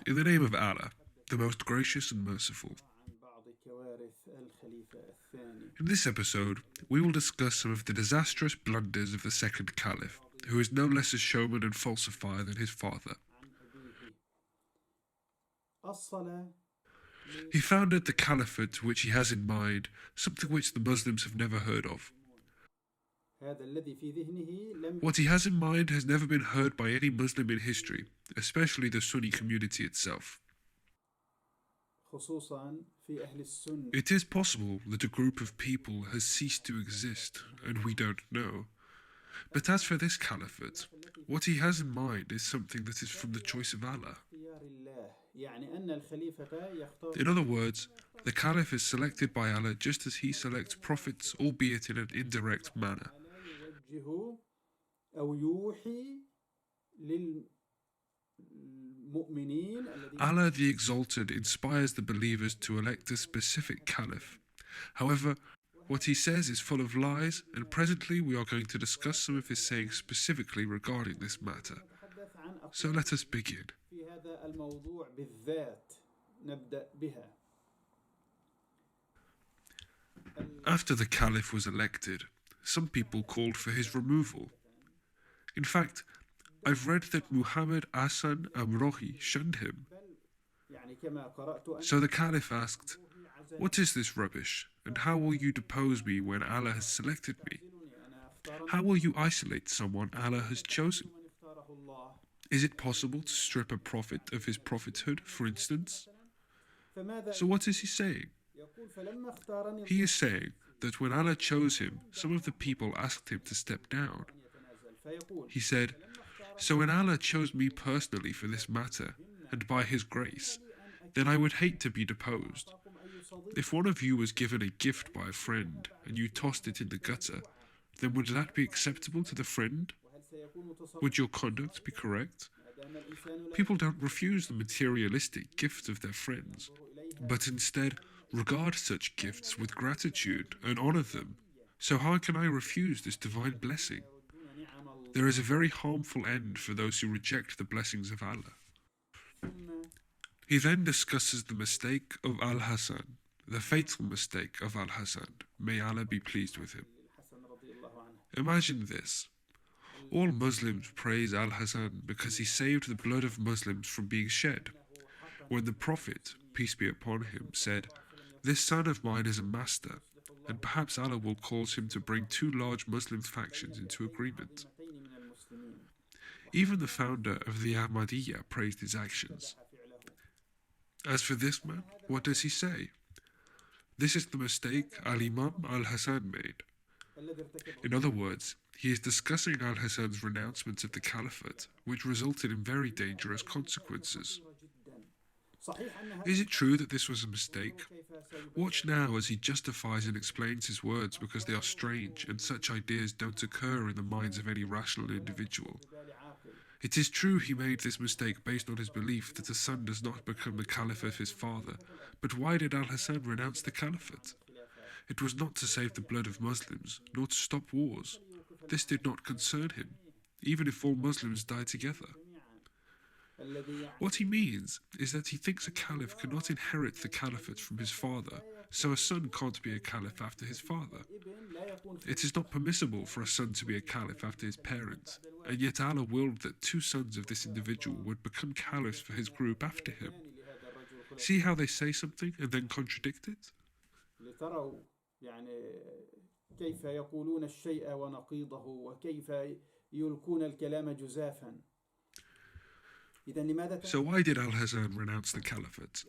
In the name of Allah, the most gracious and merciful. In this episode, we will discuss some of the disastrous blunders of the second caliph, who is no less a showman and falsifier than his father. He founded the caliphate which he has in mind, something which the Muslims have never heard of. What he has in mind has never been heard by any Muslim in history, especially the Sunni community itself. It is possible that a group of people has ceased to exist, and we don't know. But as for this caliphate, what he has in mind is something that is from the choice of Allah. In other words, the caliph is selected by Allah just as he selects prophets, albeit in an indirect manner. Allah the Exalted inspires the believers to elect a specific caliph. However, what he says is full of lies, and presently we are going to discuss some of his sayings specifically regarding this matter. So let us begin. After the caliph was elected, some people called for his removal. In fact, I've read that Muhammad Hassan Amrohi shunned him. So the caliph asked, "What is this rubbish, and how will you depose me when Allah has selected me? How will you isolate someone Allah has chosen? Is it possible to strip a prophet of his prophethood, for instance?" So what is he saying? He is saying that when Allah chose him, some of the people asked him to step down. He said, "So when Allah chose me personally for this matter, and by His grace, then I would hate to be deposed. If one of you was given a gift by a friend, and you tossed it in the gutter, then would that be acceptable to the friend? Would your conduct be correct? People don't refuse the materialistic gifts of their friends, but instead regard such gifts with gratitude and honor them. So how can I refuse this divine blessing? There is a very harmful end for those who reject the blessings of Allah." He then discusses the mistake of Al-Hasan, the fatal mistake of Al-Hasan. May Allah be pleased with him. Imagine this. All Muslims praise Al-Hasan because he saved the blood of Muslims from being shed. When the Prophet, peace be upon him, said, "This son of mine is a master, and perhaps Allah will cause him to bring two large Muslim factions into agreement." Even the founder of the Ahmadiyya praised his actions. As for this man, what does he say? This is the mistake Al-Imam Al-Hasan made. In other words, he is discussing Al-Hasan's renouncement of the caliphate, which resulted in very dangerous consequences. Is it true that this was a mistake? Watch now as he justifies and explains his words because they are strange and such ideas don't occur in the minds of any rational individual. It is true he made this mistake based on his belief that a son does not become the caliph of his father, but why did Al-Hasan renounce the caliphate? It was not to save the blood of Muslims, nor to stop wars. This did not concern him, even if all Muslims died together. What he means is that he thinks a caliph cannot inherit the caliphate from his father, so a son can't be a caliph after his father. It is not permissible for a son to be a caliph after his parents, and yet Allah willed that two sons of this individual would become caliphs for his group after him. See how they say something and then contradict it? كيف يقولون الشيء ونقيضه وكيف يلقون الكلام جزافا. So why did Al-Hasan renounce the caliphate?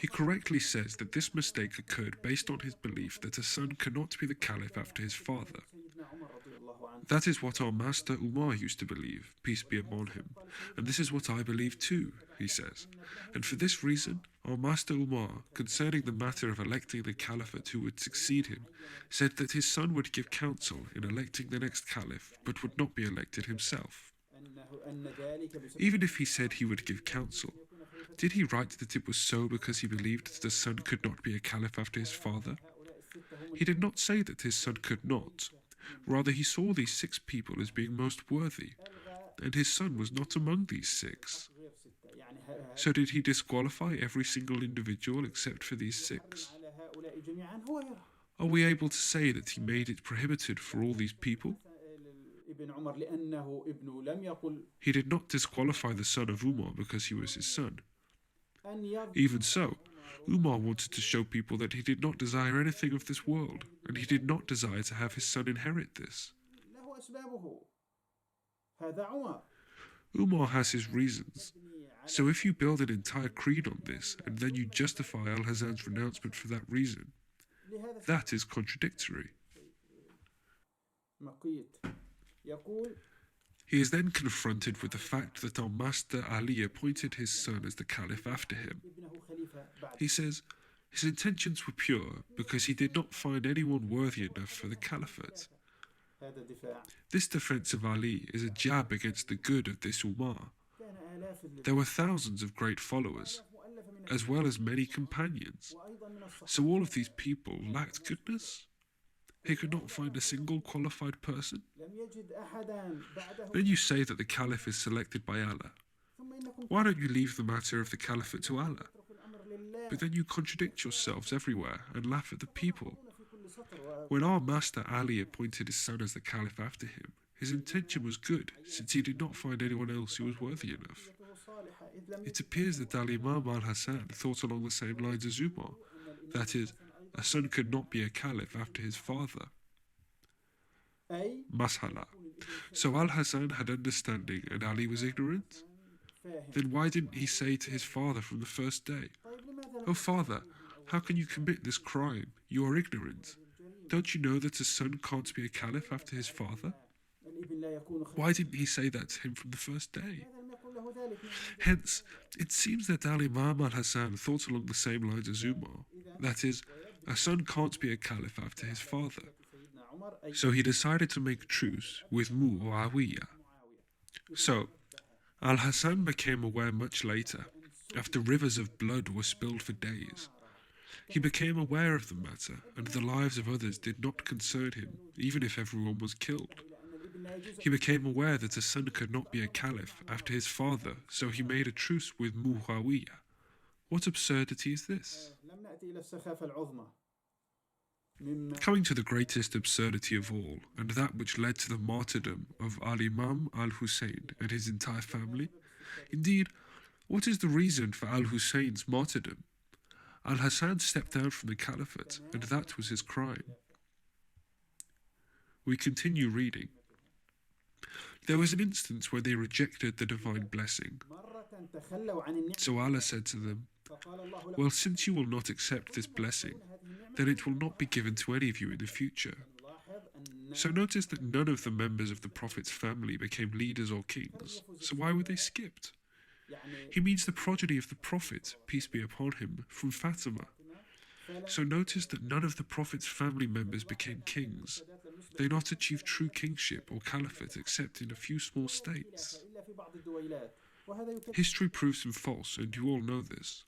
He correctly says that this mistake occurred based on his belief that a son cannot be the caliph after his father. That is what our master Umar used to believe, peace be upon him, and this is what I believe too, he says. And for this reason, our master Umar, concerning the matter of electing the caliphate who would succeed him, said that his son would give counsel in electing the next caliph, but would not be elected himself. Even if he said he would give counsel, did he write that it was so because he believed that the son could not be a caliph after his father? He did not say that his son could not. Rather, he saw these 6 people as being most worthy. and his son was not among these 6. غير 6 يعني So did he disqualify every single individual except for these 6? على هؤلاء جميعا هو يرى. Are we able to say that he made it prohibited for all these people? ابن عمر لأنه ابنه لم يقل He did not disqualify the son of Umar because he was his son. أن يرضى. Even so, Umar wanted to show people that he did not desire anything of this world, and he did not desire to have his son inherit this. له أسبابه. هذا عمر. Umar has his reasons. So if you build an entire creed on this, and then you justify Al-Hasan's renouncement for that reason, that is contradictory. مقيت يقول He is then confronted with the fact that our master Ali appointed his son as the caliph after him. ابنه خليفة بعد. He says his intentions were pure because he did not find anyone worthy enough for the caliphate. هذا دفاع. This defense of Ali is a jab against the good of this ummah. كان آلاف There were thousands of great followers, مؤلفة من as well as many companions. وأيضا من الصحابة. So all of these people lacked goodness? He could not find a single qualified person? لم يجد أحدا بعده. Then you say that the caliph is selected by Allah. ثم إنكم Why don't you leave the matter of the caliphate to Allah? تتركوا الأمر لله. But then you contradict yourselves everywhere and laugh at the people. في كل سطر. When our master Ali appointed his son as the caliph after him, his intention was good, since he did not find anyone else who was worthy enough. وصيته صالحة إذ لم It appears that Al-Imam al-Hasan thought along the same lines as Umar, that is, a son could not be a caliph after his father. أي Mashala. So Al-Hasan had understanding and Ali was ignorant? فاهم. Then why didn't he say to his father from the first day, طيب لماذا "Oh father, how can you commit this crime? You are ignorant. Don't you know that a son can't be a caliph after his father?" الابن لا يكون خليفة. Why didn't he say that to him from the first day? لماذا لم يقل له ذلك؟ Hence, it seems that Al-Imam al-Hasan thought along the same lines as Umar. That is, a son can't be a caliph after his father. سيدنا عمر أي So he decided to make truce with Muawiyah. معاوية. So, Al-Hasan became aware much later, after rivers of blood were spilled for days. He became aware of the matter, and the lives of others did not concern him, even if everyone was killed. لأن الابن لا يجوز. He became aware that a son could not be a caliph after his father, so he made a truce with Muawiyah. What absurdity is this? لم نأتي إلى السخافة العظمى. مما Coming to the greatest absurdity of all, and that which led to the martyrdom of Al-Imam al-Hussein and his entire family. Indeed, what is the reason for al-Hussein's martyrdom? Al-Hasan stepped down from the caliphate, and that was his crime. We continue reading. There was an instance where they rejected the divine blessing. مرة تخلوا عن النعمة. So Allah said to them, فقال الله لهم "Well, since you will not accept this blessing, then it will not be given to any of you in the future." لاحظ أن So notice that none of the members of the Prophet's family became leaders or kings. So why were they skipped? يعني He means the progeny of the Prophet, peace be upon him, from Fatima. So notice that none of the Prophet's family members became kings. They not achieved true kingship or caliphate except in a few small states. إلا في بعض الدويلات. وهذا يكفي. History proves him false, and you all know this.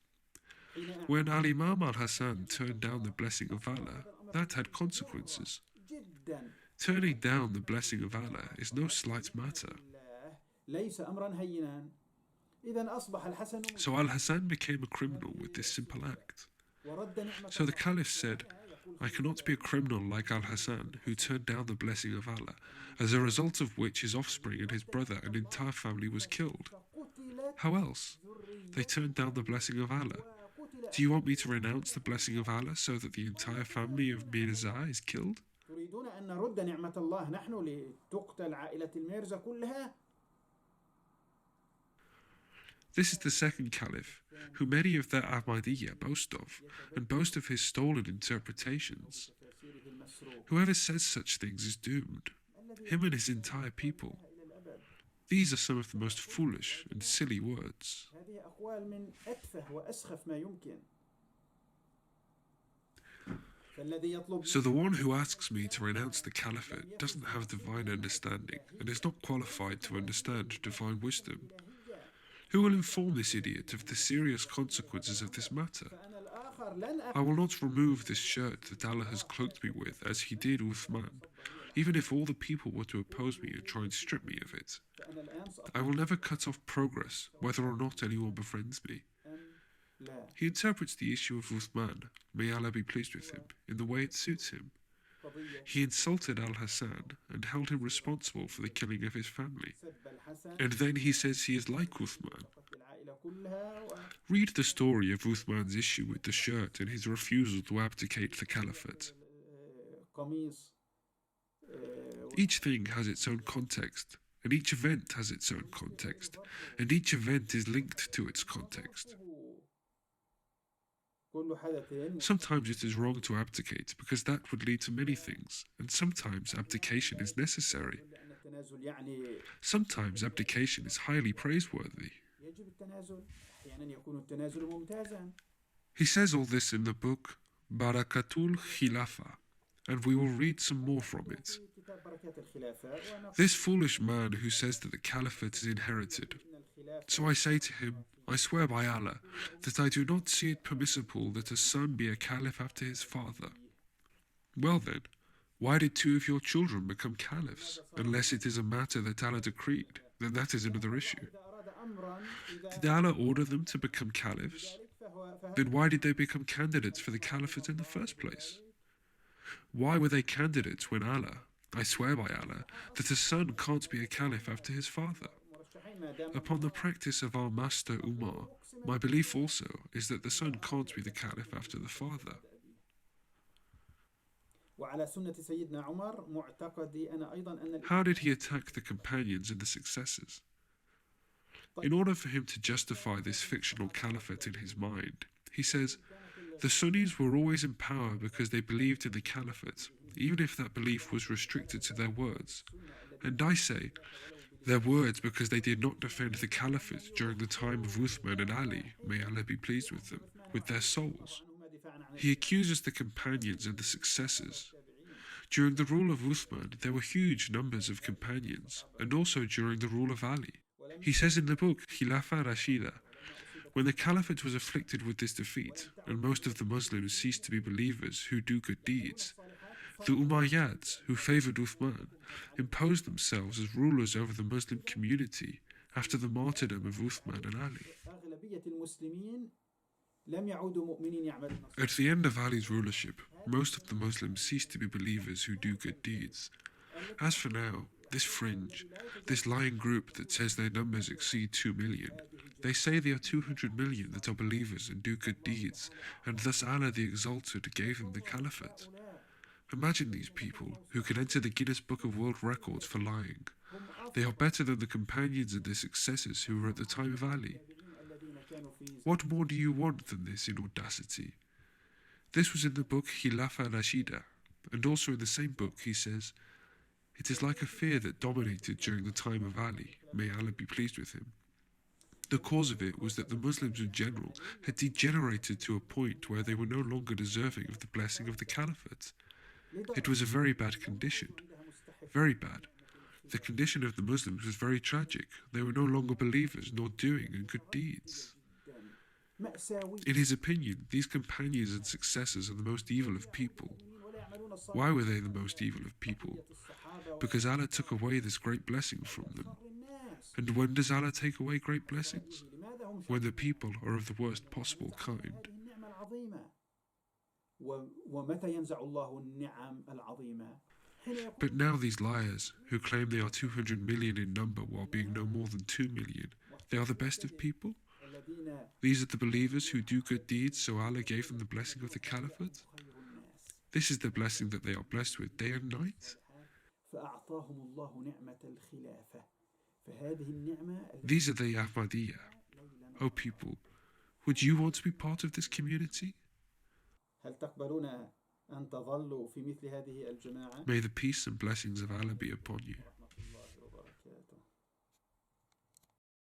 When Al-Imam al-Hasan turned down the blessing of Allah, that had consequences. جدا. Turning down the blessing of Allah is no slight matter. الله ليس أمرا هينا. إذا أصبح الحسن So Al-Hasan became a criminal with this simple act. ورد نعمة. So the Caliph said, "I cannot be a criminal like Al-Hasan, who turned down the blessing of Allah, as a result of which his offspring and his brother and entire family was killed. فقتلت How else? They turned down the blessing of Allah. وقتل. Do you want me to renounce the blessing of Allah so that the entire family of Mirza is killed?" تريدون أن نرد نعمة الله نحن لتقتل عائلة الميرزا كلها؟ This is the second Caliph, who many of the Ahmadiyya boast of, and boast of his stolen interpretations. تفسيره المسروق. Whoever says such things is doomed, him and his entire people. These are some of the most foolish and silly words. هذه أقوال من أتفه وأسخف ما يمكن. فالذي يطلب So the one who asks me to renounce the caliphate doesn't have divine understanding and is not qualified to understand divine wisdom. Who will inform this idiot of the serious consequences of this matter? فأنا الآخر لن I will not remove this shirt that Allah has cloaked me with, as he did Uthman. Even if all the people were to oppose me and try and strip me of it, فأنا الآن I will never cut off progress, whether or not anyone befriends me. أم لا. He interprets the issue of Uthman, may Allah be pleased with him, in the way it suits him. قضية He insulted Al-Hassan and held him responsible for the killing of his family. سب الحسن And then he says he is like Uthman. قتل العائلة كلها Read the story of Uthman's issue with the shirt and his refusal to abdicate the caliphate. قميص Each thing has its own context, and each event has its own context, and each event is linked to its context. كل حدث Sometimes it is wrong to abdicate because that would lead to many things, and sometimes abdication is necessary. لأن التنازل يعني Sometimes abdication is highly praiseworthy. يجب التنازل أحيانا يكون التنازل ممتازا. He says all this in the book Barakatul Khilafa, and we will read some more from it. في كتاب بركات الخلافة ونقول This foolish man who says that the caliphate is inherited. إن الخلافة So I say to him, I swear by Allah that I do not see it permissible that a son be a caliph after his father. Well then, why did two of your children become caliphs? Unless it is a matter that Allah decreed, then that is another issue. إذا أراد أمرا Did Allah order them to become caliphs? Then why did they become candidates for the caliphate in the first place? Why were they candidates when Allah, I swear by Allah, that a son can't be a caliph after his father? Upon the practice of our master Umar, my belief also is that the son can't be the caliph after the father. وعلى سنة سيدنا عمر معتقدي أنا أيضا أن How did he attack the companions and the successors? In order for him to justify this fictional caliphate in his mind, he says, the Sunnis were always in power because they believed in the caliphate, even if that belief was restricted to their words. And I say, their words because they did not defend the caliphate during the time of Uthman and Ali, may Allah be pleased with them, with their souls. He accuses the companions and the successors. During the rule of Uthman, there were huge numbers of companions, and also during the rule of Ali. He says in the book Khilafa Rashida, when the caliphate was afflicted with this defeat, and most of the Muslims ceased to be believers who do good deeds, the Umayyads, who favoured Uthman, imposed themselves as rulers over the Muslim community after the martyrdom of Uthman and Ali. أغلبية المسلمين لم يعودوا مؤمنين يعملون At the end of Ali's rulership, most of the Muslims ceased to be believers who do good deeds. As for now, this fringe, this lying group that says their numbers exceed 2 million, they say they are 200 million that are believers and do good deeds, and thus Allah the Exalted gave them the caliphate. Imagine these people who can enter the Guinness Book of World Records for lying. They are better than the companions and their successors who were at the time of Ali. What more do you want than this in audacity? This was in the book Khilafa Rashida, and also in the same book he says, it is like a fear that dominated during the time of Ali, may Allah be pleased with him. The cause of it was that the Muslims in general had degenerated to a point where they were no longer deserving of the blessing of the caliphate. It was a very bad condition. Very bad. The condition of the Muslims was very tragic. They were no longer believers nor doing good deeds. In his opinion, these companions and successors are the most evil of people. Why were they the most evil of people? Because Allah took away this great blessing from them. And when does Allah take away great blessings? When the people are of the worst possible kind. But now these liars, who claim they are 200 million in number while being no more than 2 million, they are the best of people? These are the believers who do good deeds, so Allah gave them the blessing of the caliphate? This is the blessing that they are blessed with day and night? These are the Ahmadiyya. O people, would you want to be part of this community? May the peace and blessings of Allah be upon you.